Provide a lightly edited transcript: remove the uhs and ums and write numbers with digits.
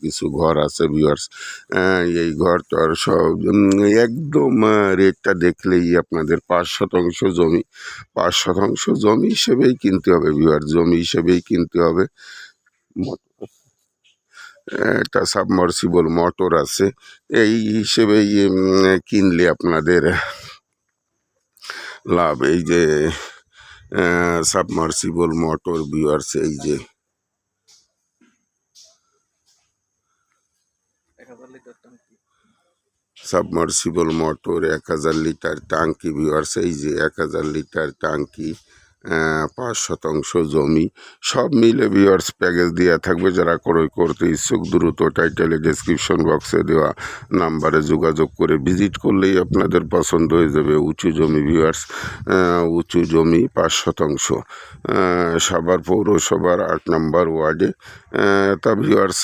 কিছু ঘর আছে ভিউয়ার্স। এই ঘর টর সব একদম রেটটা দেখলেই আপনাদের ৫% জমি, ৫% জমি হিসেবেই কিনতে হবে ভিউয়ার্স, জমি হিসেবেই কিনতে হবে। একটা সাবমার্সিবল মোটর আছে, এই হিসেবেই কিনলে আপনাদের লাভ। এই যে সাবমার্সিবল মোটর ভিউয়ার্স, এই যে সাবমার্সিবল মোটর ১,০০০ লিটার টাঙ্কি ভিউয়ার্স, এই যে ১,০০০ লিটার টাঙ্কি, ৫% জমি, সব মিলে ভিউয়ার্স প্যাকেজ দেওয়া থাকবে। যারা ক্রয় করতে ইচ্ছুক দ্রুত টাইটেলে ডেসক্রিপশন বক্সে দেওয়া নাম্বারে যোগাযোগ করে ভিজিট করলেই আপনাদের পছন্দ হয়ে যাবে। উঁচু জমি ভিউয়ার্স, উঁচু জমি ৫%, সাভার পৌরসভার ৮ নম্বর ওয়ার্ডে। তা ভিউয়ার্স